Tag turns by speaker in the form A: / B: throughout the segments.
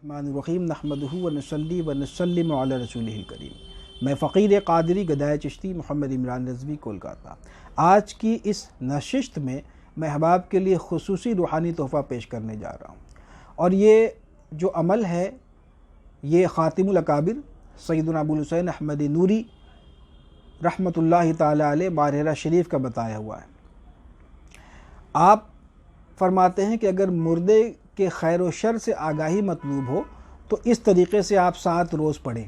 A: الرحمن الرحیم نحمدہ ونصلی ونسلم علی رسولہ الکریم۔ میں فقیر قادری گدائے چشتی محمد عمران رضوی کولکاتہ۔ آج کی اس نشست میں میں احباب کے لیے خصوصی روحانی تحفہ پیش کرنے جا رہا ہوں، اور یہ جو عمل ہے یہ خاتم الاکابر سیدنا ابو الحسین احمد نوری رحمۃ اللہ تعالی علیہ مارحرہ شریف کا بتایا ہوا ہے۔ آپ فرماتے ہیں کہ اگر مردے کہ خیر و شر سے آگاہی مطلوب ہو تو اس طریقے سے آپ 7 روز پڑھیں،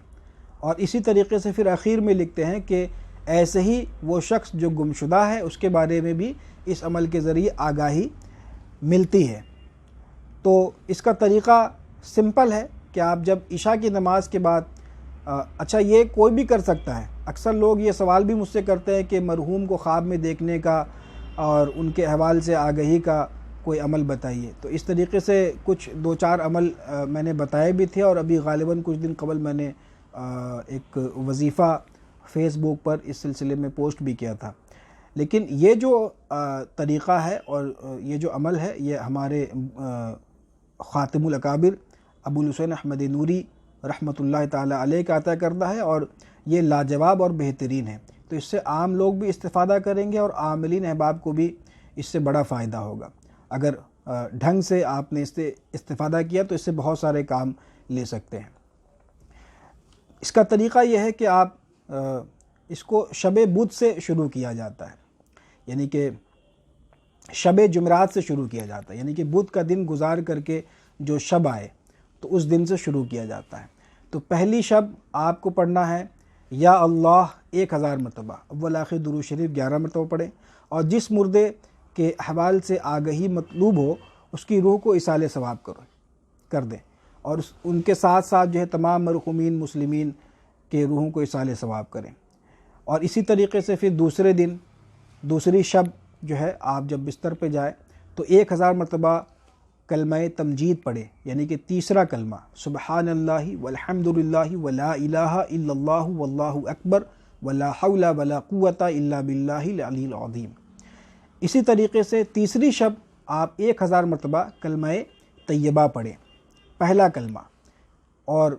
A: اور اسی طریقے سے پھر اخیر میں لکھتے ہیں کہ ایسے ہی وہ شخص جو گمشدہ ہے اس کے بارے میں بھی اس عمل کے ذریعے آگاہی ملتی ہے۔ تو اس کا طریقہ سمپل ہے کہ آپ جب عشاء کی نماز کے بعد اچھا یہ کوئی بھی کر سکتا ہے۔ اکثر لوگ یہ سوال بھی مجھ سے کرتے ہیں کہ مرحوم کو خواب میں دیکھنے کا اور ان کے احوال سے آگہی کا کوئی عمل بتائیے۔ تو اس طریقے سے کچھ 2-4 عمل میں نے بتائے بھی تھے، اور ابھی غالباً کچھ دن قبل میں نے ایک وظیفہ فیس بک پر اس سلسلے میں پوسٹ بھی کیا تھا۔ لیکن یہ جو طریقہ ہے اور یہ جو عمل ہے یہ ہمارے خاتم الاکابر ابو الحسین احمد نوری رحمۃ اللہ تعالی علیہ کا عطا کردہ ہے، اور یہ لاجواب اور بہترین ہے۔ تو اس سے عام لوگ بھی استفادہ کریں گے اور عاملین احباب کو بھی اس سے بڑا فائدہ ہوگا۔ اگر ڈھنگ سے آپ نے اس سے استفادہ کیا تو اس سے بہت سارے کام لے سکتے ہیں۔ اس کا طریقہ یہ ہے کہ آپ اس کو شب بدھ سے شروع کیا جاتا ہے، یعنی کہ شب جمعرات سے شروع کیا جاتا ہے، یعنی کہ بدھ کا دن گزار کر کے جو شب آئے تو اس دن سے شروع کیا جاتا ہے۔ تو پہلی شب آپ کو پڑھنا ہے یا اللہ 1000 مرتبہ، اول آخر درود شریف 11 مرتبہ پڑھیں، اور جس مردے کے احوال سے آگہی مطلوب ہو اس کی روح کو ایصال ثواب کر دیں، اور ان کے ساتھ ساتھ جو ہے تمام مرحومین مسلمین کے روحوں کو ایصال ثواب کریں۔ اور اسی طریقے سے پھر دوسرے دن دوسری شب جو ہے آپ جب بستر پہ جائیں تو 1000 مرتبہ کلمہ تمجید پڑھیں، یعنی کہ تیسرا کلمہ سبحان اللہ والحمد للہ ولا الہ الا اللہ واللہ اکبر ولا حول ولا قوۃ الا باللہ العلی العظیم۔ اسی طریقے سے تیسری شب آپ 1000 مرتبہ کلمہ طیبہ پڑھیں، پہلا کلمہ، اور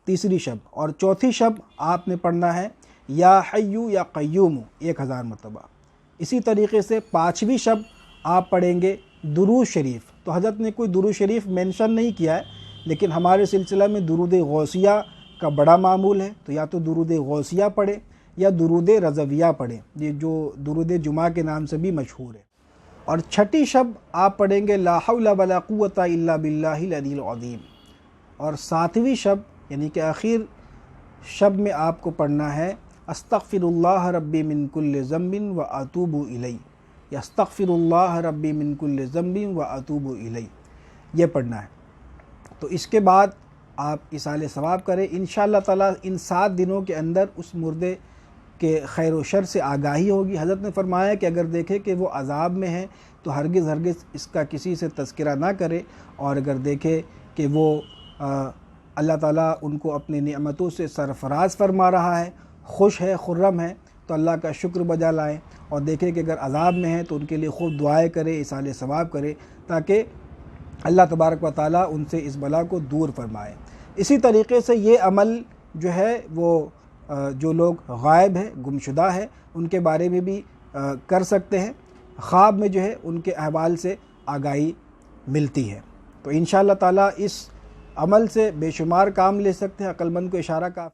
A: تیسری شب، اور چوتھی شب آپ نے پڑھنا ہے یا حیو یا قیوم 1000 مرتبہ۔ اسی طریقے سے 5ویں شب آپ پڑھیں گے درود شریف۔ تو حضرت نے کوئی درود شریف مینشن نہیں کیا ہے، لیکن ہمارے سلسلہ میں درود غوثیہ کا بڑا معمول ہے، تو یا تو درود غوثیہ پڑھیں یا درود رضویہ پڑھیں، یہ جو درود جمعہ کے نام سے بھی مشہور ہے۔ اور چھٹی شب آپ پڑھیں گے لا حول ولا قوۃ الا باللہ العلی العظیم، اور 7ویں شب یعنی کہ آخر شب میں آپ کو پڑھنا ہے استغفر اللہ ربی من کل ذنب واتوب الیہ، یا استغفر اللہ ربی من کل ذنب واتوب الیہ، یہ پڑھنا ہے۔ تو اس کے بعد آپ ایصال ثواب کریں انشاءاللہ تعالی۔ ان 7 دنوں کے اندر اس مردے کہ خیر و شر سے آگاہی ہوگی۔ حضرت نے فرمایا کہ اگر دیکھے کہ وہ عذاب میں ہے تو ہرگز اس کا کسی سے تذکرہ نہ کرے، اور اگر دیکھے کہ وہ اللہ تعالیٰ ان کو اپنی نعمتوں سے سرفراز فرما رہا ہے، خوش ہے، خرم ہے، تو اللہ کا شکر بجا لائیں، اور دیکھے کہ اگر عذاب میں ہے تو ان کے لیے خوب دعائیں کرے، ایصال ثواب کرے، تاکہ اللہ تبارک و تعالیٰ ان سے اس بلا کو دور فرمائے۔ اسی طریقے سے یہ عمل جو ہے وہ جو لوگ غائب ہے، گمشدہ ہے، ان کے بارے میں بھی کر سکتے ہیں۔ خواب میں جو ہے ان کے احوال سے آگاہی ملتی ہے۔ تو انشاءاللہ تعالیٰ اس عمل سے بے شمار کام لے سکتے ہیں، عقل مند کو اشارہ کا